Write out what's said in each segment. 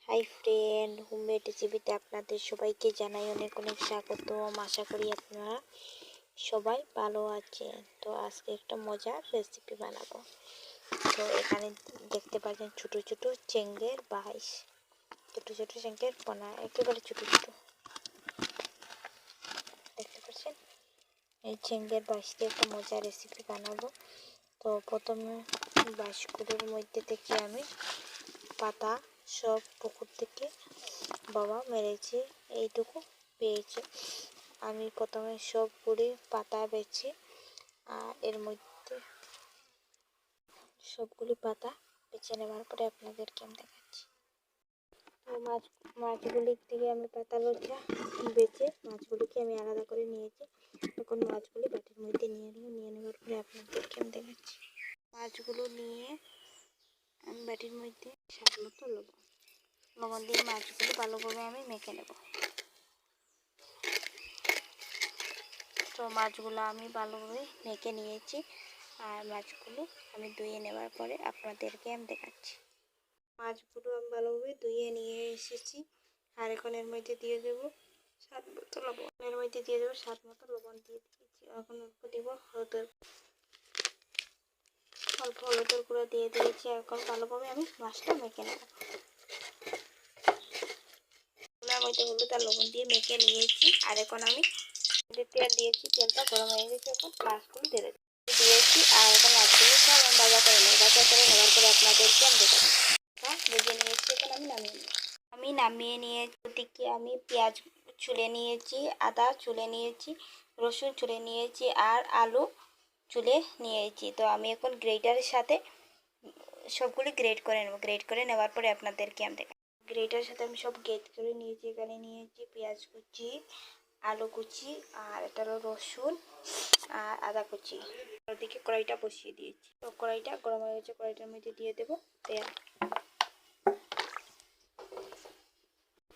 Hi friend, homemade রেসিপিতে আপনাদের সবাইকে জানাই অনেক অনেক স্বাগতম। আশা করি আপনারা সবাই ভালো আছেন। তো আজকে একটা মজার রেসিপি বানাবো। তো এখানে দেখতে পাচ্ছেন ছোট ছোট চেঙ্গের বাইশ, ছোট ছোট চেঙ্গের পোনা, একেবারে ছোট ছোট দেখতে পাচ্ছেন। এই চেঙ্গের বাইশ দিয়ে একটা মজার রেসিপি বানাবো। তো প্রথমে বাইশগুলোর মধ্যে থেকে আমি পাতা সব পুকুর থেকে বাবা মেরেছে, এইটুকু পেয়েছে। আমি প্রথমে সবগুলি পাতা বেছে আর এর মধ্যে সবগুলি পাতা বেছে নেওয়ার পরে আপনাদেরকে আমি দেখাচ্ছি। তো মাছগুলির থেকে আমি পাতা লজ্জা বেছে মাছগুলিকে আমি আলাদা করে নিয়েছি। এখন মাছগুলি বাটির মধ্যে নিয়ে নেওয়ার পরে আপনাদেরকে আমি দেখাচ্ছি। মাছগুলো নিয়ে আমি বাটির মধ্যে স্বাদ মতো লবণ দিয়ে মাছগুলো ভালোভাবে আমি মেখে নেব। তো মাছগুলো আমি ভালোভাবে মেখে নিয়েছি আর মাছগুলো আমি ধুয়ে নেওয়ার পরে আপনাদেরকে আমি দেখাচ্ছি। মাছগুলো আমি ভালোভাবে ধুয়ে নিয়ে এসেছি আর এখন এর মধ্যে দিয়ে দেবো স্বাদ মতো লবণ। এর মধ্যে দিয়ে দেবো স্বাদ মতো লবণ দিয়ে দিয়েছি। এখন অল্প দেবো অল্প হলুদের গুঁড়ো দিয়ে দিয়েছি। এখন ভালোভাবে আমি মাছটা মেখে নেব। মধ্যে হলুদ আর লবণ দিয়ে মেখে নিয়েছি আর এখন আমি তেল দিয়েছি। তেলটা গরম হয়ে গেছে, এখন মাছগুলো দিয়েছি আর এখন মাছগুলো সব ভাজা করে নেব। ভাজা করে নেওয়ার পরে আপনাদেরকে আমি দেখাবো। ভেজে নিয়েছি, এখন আমি নামিয়ে নিয়ে ওদিকে আমি পেঁয়াজ ছুলে নিয়েছি, আদা ছুলে নিয়েছি, রসুন ছুলে নিয়েছি আর আলু ছুলে নিয়েছি। তো আমি এখন গ্রেটারের সাথে সবগুলি গ্রেট করে নেব। গ্রেট করে নেওয়ার পরে আপনাদেরকে আমি দেখাবো। গ্রেটারের সাথে আমি সব গ্রেট করে নিয়েছি। এখানে নিয়েছি পেঁয়াজ কুচি, আলু কুচি আর এটা হলো রসুন আর আদা কুচি। ওদিকে কড়াইটা বসিয়ে দিয়েছি। তো কড়াইটা গরম হয়ে গেছে, কড়াইটার মধ্যে দিয়ে দেবো তেল।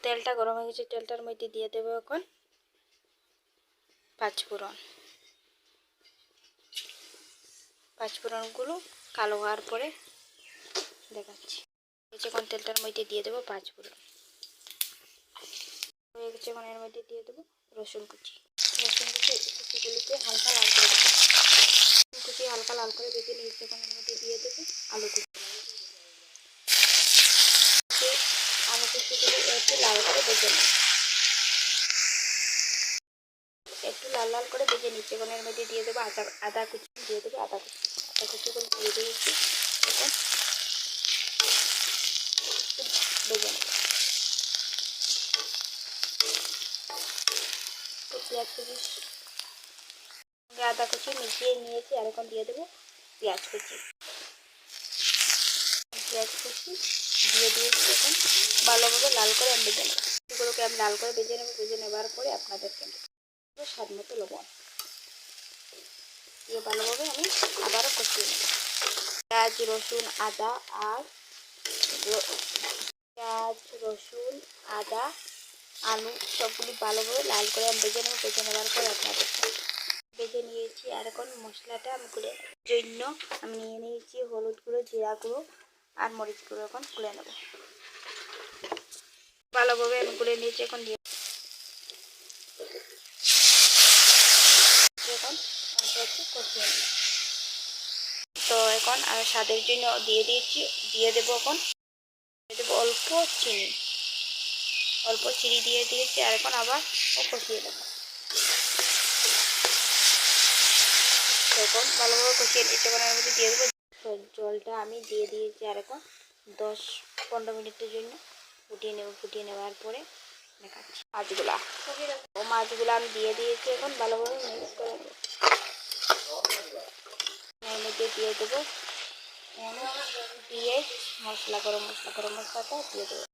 তেলটা গরম হয়ে গেছে, তেলটার মধ্যে দিয়ে দেবো এখন পাঁচফোড়ন। পাঁচফোড়নগুলো কালো হওয়ার পরে দেখাচ্ছি। এখন তেলটার মধ্যে দিয়ে দেবো পাঁচফোড়ন হয়ে গেছে। এখন এর মধ্যে দিয়ে দেবো রসুন কুচি। রসুন কুচিগুলিকে হালকা লাল করে দেবো। কুচি হালকা লাল করে ভেজে নিয়েছি। এখন এর মধ্যে দিয়ে দেবো আলু কুচি। আলু কুচিগুলো একটু লাল করে ভেজে নেব। একটু লাল লাল করে ভেজে নিচ্ছি। এখন এর মধ্যে দিয়ে দেবো আদা কুচি। দিয়ে দেবো আদা কুচিগুলো দিয়ে দিয়েছি। এখন ভেজে নেব। পেঁয়াজ কুচি আদা কুচি মিশিয়ে নিয়েছি আর এখন দিয়ে দেবো পেঁয়াজ কুচি। পেঁয়াজ কুচি দিয়ে দিয়েছি। এখন ভালোভাবে লাল করে আমি ভেজে নেব। এগুলোকে আমি লাল করে ভেজে নেব। ভেজে নেওয়ার পরে আপনাদেরকে স্বাদ মতো লবণ দিয়ে ভালোভাবে আমি আবারও কষিয়ে নেব। পেঁয়াজ রসুন আদা আর পেঁয়াজ রসুন আদা আলু সবগুলি ভালোভাবে লাল করে আমি ভেজে নেব। ভেজে নেওয়ার পরে আপনাদেরকে ভেজে নিয়েছি আর এখন মশলাটা আমি গুলে জন্য আমি নিয়ে নিয়েছি হলুদ গুঁড়ো, জিরা গুঁড়ো আর মরিচ গুঁড়ো। এখন গুলে নেব। ভালোভাবে আমি গুলে নিয়েছি। এখন দিয়ে এখন কষিয়ে নেব। তো এখন আমি স্বাদের জন্য দিয়ে দেবো এখন দিয়ে দেবো অল্প চিনি দিয়ে দিয়েছি আর এখন আবার কষিয়ে দেবো। এখন ভালোভাবে কষিয়ে দিয়েছি। এখন এর মধ্যে দিয়ে দেবো জলটা আমি দিয়ে দিয়েছি আর এখন 10-15 মিনিটের জন্য ফুটিয়ে নেব। ফুটিয়ে নেওয়ার পরে দেখাচ্ছি মাছগুলো আমি দিয়ে দিয়েছি। এখন ভালোভাবে মিক্স করে দেবো। এর মধ্যে দিয়ে দেবো দিয়ে গরম মশলাটা দিয়ে দেবো।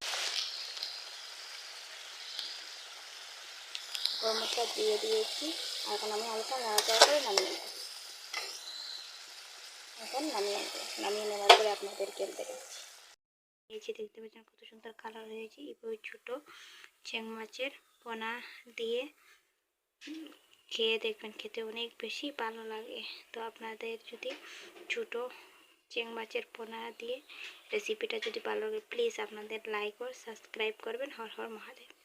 গরম মশলা দিয়ে দিয়েছি। এখন আমি হালকা নাড়াচাড়া করে নামিয়ে নেব। এখন নামিয়ে নেওয়ার পরে আপনাদেরকে দেখাচ্ছি। দেখতে পাচ্ছেন কত সুন্দর কালার হয়েছে। ওই ছোটো চেং মাছের পোনা দিয়ে খেয়ে দেখবেন, খেতে অনেক বেশি ভালো লাগে। তো আপনাদের যদি ছোটো চিং মাছের পোনা দিয়ে রেসিপিটা যদি ভালো লাগে প্লিজ আপনাদের লাইক ও সাবস্ক্রাইব করবেন। হর হর মহাদেব।